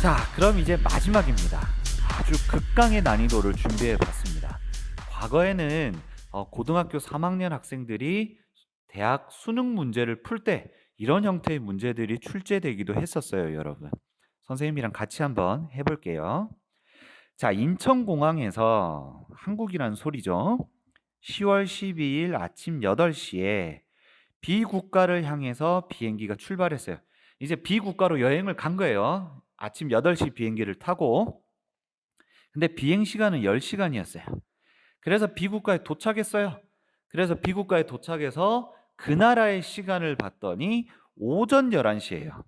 자, 그럼 이제 마지막입니다. 아주 극강의 난이도를 준비해 봤습니다. 과거에는 고등학교 3학년 학생들이 대학 수능 문제를 풀 때 이런 형태의 문제들이 출제되기도 했었어요, 여러분. 선생님이랑 같이 한번 해볼게요. 자, 인천공항에서 한국이란 소리죠. 10월 12일 아침 8시에 B 국가를 향해서 비행기가 출발했어요. 이제 B 국가로 여행을 간 거예요. 아침 8시 비행기를 타고. 근데 비행 시간은 10시간이었어요. 그래서 B 국가에 도착했어요. 그래서 B 국가에 도착해서 그 나라의 시간을 봤더니 오전 11시예요.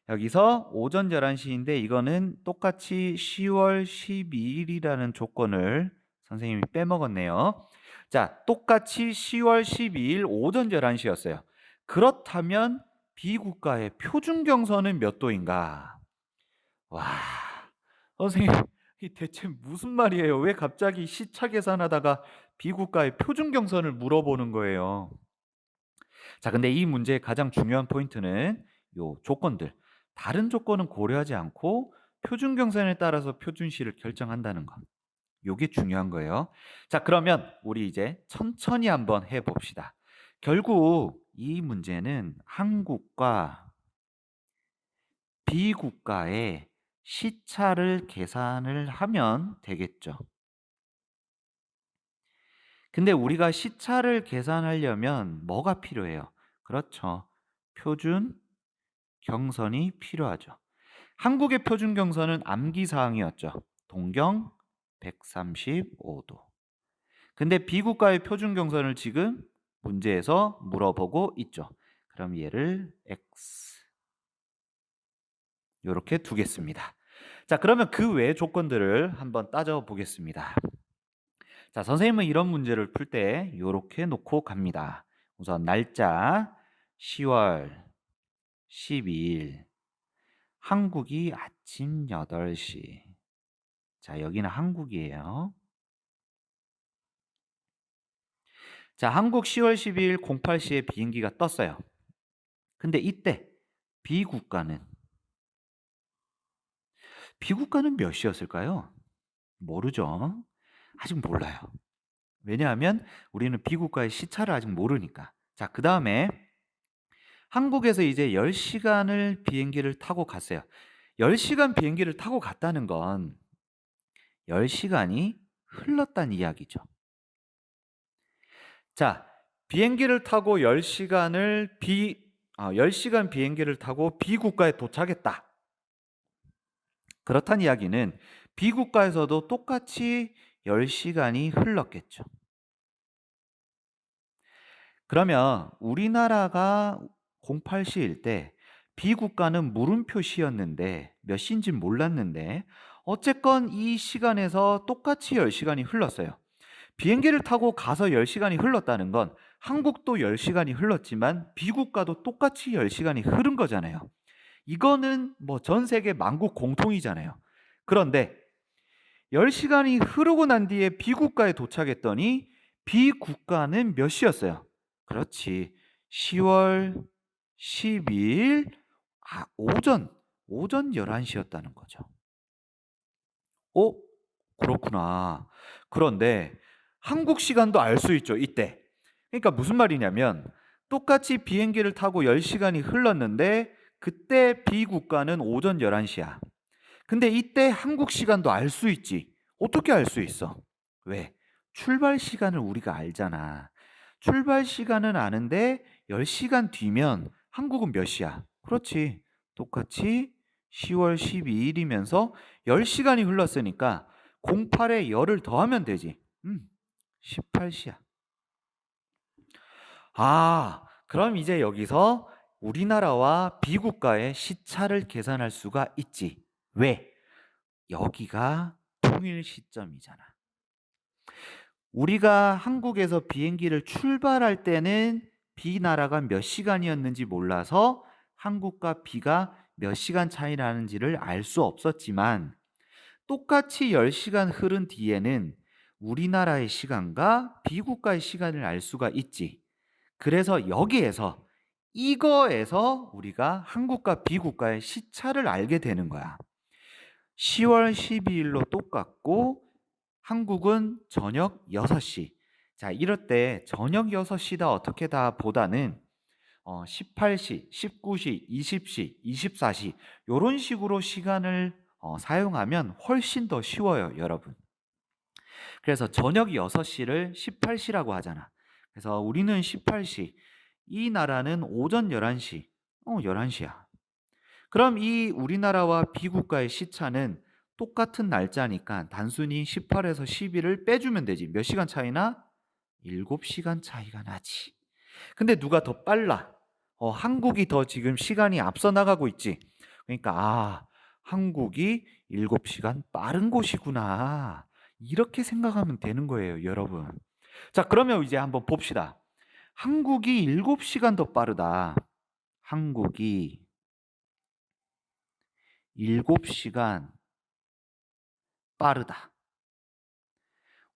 여기서 오전 11시인데 이거는 똑같이 10월 12일이라는 조건을 선생님이 빼먹었네요. 자, 똑같이 10월 12일 오전 11시였어요. 그렇다면 B 국가의 표준 경선은 몇 도인가? 와, 선생님, 이 대체 무슨 말이에요? 왜 갑자기 시차 계산하다가 B 국가의 표준 경선을 물어보는 거예요? 자, 근데 이 문제의 가장 중요한 포인트는 요 조건들. 다른 조건은 고려하지 않고 표준 경선에 따라서 표준시를 결정한다는 거. 요게 중요한 거예요. 자, 그러면 우리 이제 천천히 한번 해 봅시다. 결국 이 문제는 한국과 B 국가의 시차를 계산을 하면 되겠죠. 근데 우리가 시차를 계산하려면 뭐가 필요해요? 그렇죠. 표준 경선이 필요하죠. 한국의 표준 경선은 암기 사항이었죠. 동경 135도. 근데 비국가의 표준 경선을 지금 문제에서 물어보고 있죠. 그럼 얘를 X 이렇게 두겠습니다. 자, 그러면 그 외의 조건들을 한번 따져 보겠습니다. 자, 선생님은 이런 문제를 풀 때 이렇게 놓고 갑니다. 우선 날짜 10월 12일 한국이 아침 8시. 자, 여기는 한국이에요. 자, 한국 10월 12일 08시에 비행기가 떴어요. 근데 이때 비국가는 몇 시였을까요? 모르죠. 아직 몰라요. 왜냐하면 우리는 비국가의 시차를 아직 모르니까. 자, 그 다음에 한국에서 이제 10시간을 비행기를 타고 갔어요. 10시간 비행기를 타고 갔다는 건 10시간이 흘렀다는 이야기죠. 자, 비행기를 타고 10시간 비행기를 타고 B 국가에 도착했다. 그렇다는 이야기는 B 국가에서도 똑같이 10시간이 흘렀겠죠. 그러면 우리나라가 08시일 때 B 국가는 물음표 시였는데 몇 시인지 몰랐는데 어쨌건 이 시간에서 똑같이 10시간이 흘렀어요. 비행기를 타고 가서 10시간이 흘렀다는 건 한국도 10시간이 흘렀지만 비국가도 똑같이 10시간이 흐른 거잖아요. 이거는 뭐 전 세계 만국 공통이잖아요. 그런데 10시간이 흐르고 난 뒤에 비국가에 도착했더니 비국가는 몇 시였어요? 그렇지. 10월 12일 오전 11시였다는 거죠. 어? 그렇구나. 그런데 한국 시간도 알 수 있죠, 이때. 그러니까 무슨 말이냐면 똑같이 비행기를 타고 10시간이 흘렀는데 그때 B 국가는 오전 11시야. 근데 이때 한국 시간도 알 수 있지. 어떻게 알 수 있어? 왜? 출발 시간을 우리가 알잖아. 출발 시간은 아는데 10시간 뒤면 한국은 몇 시야? 그렇지. 똑같이 10월 12일이면서 10시간이 흘렀으니까 08에 열을 더하면 되지. 18시야. 아, 그럼 이제 여기서 우리나라와 비국가의 시차를 계산할 수가 있지. 왜? 여기가 통일 시점이잖아. 우리가 한국에서 비행기를 출발할 때는 B 나라가 몇 시간이었는지 몰라서 한국과 B가 몇 시간 차이 나는지를 알 수 없었지만 똑같이 10시간 흐른 뒤에는 우리나라의 시간과 B 국가의 시간을 알 수가 있지. 그래서 여기에서 이거에서 우리가 한국과 비국가의 시차를 알게 되는 거야. 10월 12일로 똑같고 한국은 저녁 6시. 자, 이럴 때 저녁 6시다 어떻게다 보다는 18시, 19시, 20시, 24시 요런 식으로 시간을 사용하면 훨씬 더 쉬워요, 여러분. 그래서 저녁 6시를 18시라고 하잖아. 그래서 우리는 18시, 이 나라는 오전 11시. 11시야. 그럼 이 우리나라와 비국가의 시차는 똑같은 날짜니까 단순히 18에서 12를 빼주면 되지. 몇 시간 차이나? 7시간 차이가 나지. 근데 누가 더 빨라? 한국이 더 지금 시간이 앞서 나가고 있지. 그러니까 한국이 7시간 빠른 곳이구나. 이렇게 생각하면 되는 거예요, 여러분. 자, 그러면 이제 한번 봅시다. 한국이 7시간 더 빠르다. 한국이 7시간 빠르다.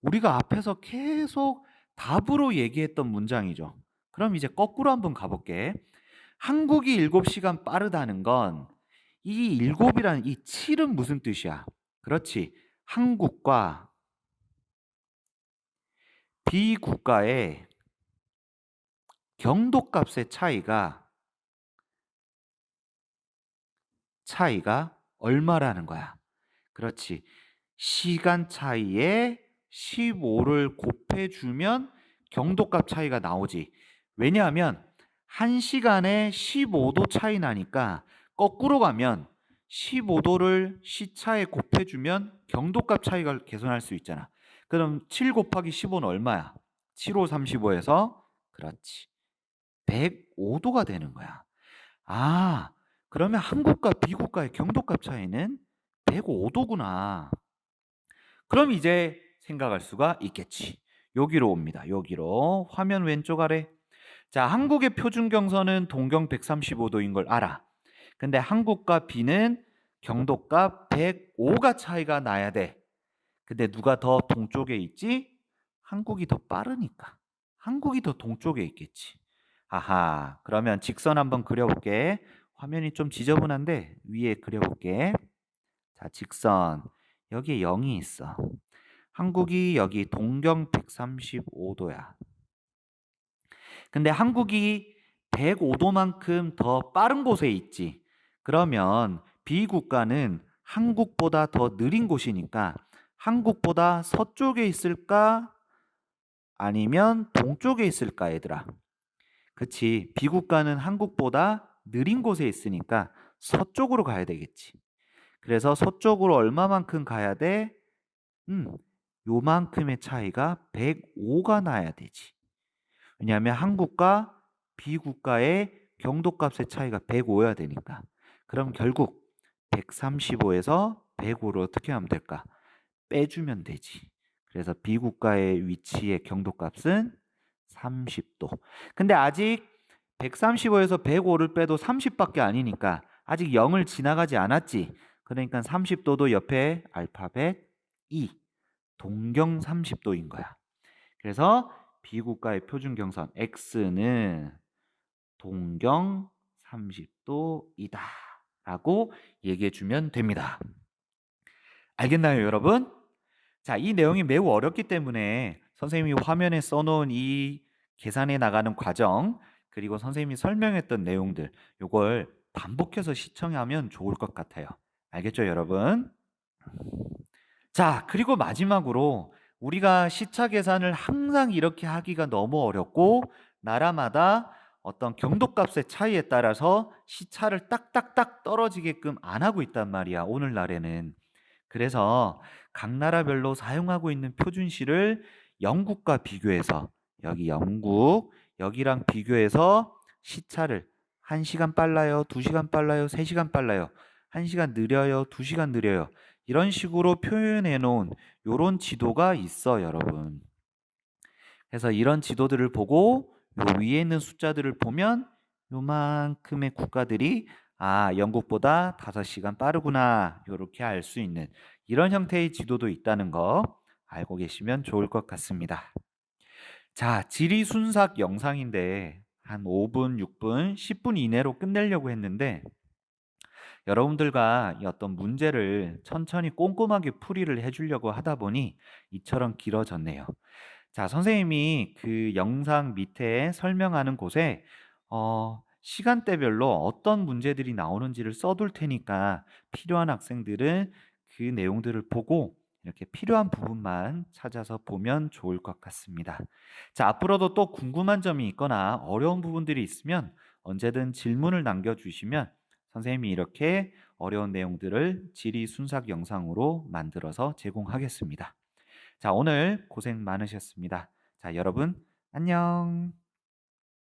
우리가 앞에서 계속 답으로 얘기했던 문장이죠. 그럼 이제 거꾸로 한번 가볼게. 한국이 7시간 빠르다는 건 이 7이라는 이 7은 무슨 뜻이야? 그렇지. 한국과 비국가의 경도값의 차이가 얼마라는 거야. 그렇지. 시간 차이에 15를 곱해주면 경도값 차이가 나오지. 왜냐하면 1시간에 15도 차이 나니까 거꾸로 가면 15도를 시차에 곱해주면 경도값 차이가 개선할 수 있잖아. 그럼 7 곱하기 15는 얼마야? 7, 5, 35에서 그렇지. 105도가 되는 거야. 그러면 한국과 비국가의 경도값 차이는 105도구나. 그럼 이제 생각할 수가 있겠지. 여기로 옵니다. 여기로. 화면 왼쪽 아래. 자, 한국의 표준 경선은 동경 135도인 걸 알아. 근데 한국과 비는 경도값 105가 차이가 나야 돼. 근데 누가 더 동쪽에 있지? 한국이 더 빠르니까. 한국이 더 동쪽에 있겠지. 그러면 직선 한번 그려볼게. 화면이 좀 지저분한데 위에 그려볼게. 자, 직선. 여기에 0이 있어. 한국이 여기 동경 135도야. 근데 한국이 105도만큼 더 빠른 곳에 있지. 그러면 비국가는 한국보다 더 느린 곳이니까 한국보다 서쪽에 있을까? 아니면 동쪽에 있을까, 얘들아? 그치. 비국가는 한국보다 느린 곳에 있으니까 서쪽으로 가야 되겠지. 그래서 서쪽으로 얼마만큼 가야 돼? 요만큼의 차이가 105가 나야 되지. 왜냐하면 한국과 비국가의 경도값의 차이가 105여야 되니까. 그럼 결국 135에서 105를 어떻게 하면 될까? 빼주면 되지. 그래서 비국가의 위치의 경도값은 30도. 근데 아직 135에서 105를 빼도 30밖에 아니니까 아직 0을 지나가지 않았지. 그러니까 30도도 옆에 알파벳 2, 동경 30도인 거야. 그래서 비국가의 표준 경선 x는 동경 30도이다 라고 얘기해 주면 됩니다. 알겠나요, 여러분? 자, 이 내용이 매우 어렵기 때문에 선생님이 화면에 써놓은 이 계산해 나가는 과정, 그리고 선생님이 설명했던 내용들, 요걸 반복해서 시청하면 좋을 것 같아요. 알겠죠, 여러분? 자, 그리고 마지막으로 우리가 시차 계산을 항상 이렇게 하기가 너무 어렵고 나라마다 어떤 경도값의 차이에 따라서 시차를 딱딱딱 떨어지게끔 안 하고 있단 말이야, 오늘날에는. 그래서 각 나라별로 사용하고 있는 표준시를 영국과 비교해서 여기 영국, 여기랑 비교해서 시차를 1시간 빨라요, 2시간 빨라요, 3시간 빨라요, 1시간 느려요, 2시간 느려요. 이런 식으로 표현해 놓은 요런 지도가 있어, 여러분. 그래서 이런 지도들을 보고 요 위에 있는 숫자들을 보면 요만큼의 국가들이 영국보다 5시간 빠르구나. 요렇게 알 수 있는 이런 형태의 지도도 있다는 거 알고 계시면 좋을 것 같습니다. 자, 지리 순삭 영상인데 한 5분, 6분, 10분 이내로 끝내려고 했는데 여러분들과 이 어떤 문제를 천천히 꼼꼼하게 풀이를 해 주려고 하다 보니 이처럼 길어졌네요. 자, 선생님이 그 영상 밑에 설명하는 곳에 시간대별로 어떤 문제들이 나오는지를 써둘 테니까 필요한 학생들은 그 내용들을 보고 이렇게 필요한 부분만 찾아서 보면 좋을 것 같습니다. 자, 앞으로도 또 궁금한 점이 있거나 어려운 부분들이 있으면 언제든 질문을 남겨주시면 선생님이 이렇게 어려운 내용들을 질의 순삭 영상으로 만들어서 제공하겠습니다. 자, 오늘 고생 많으셨습니다. 자, 여러분, 안녕.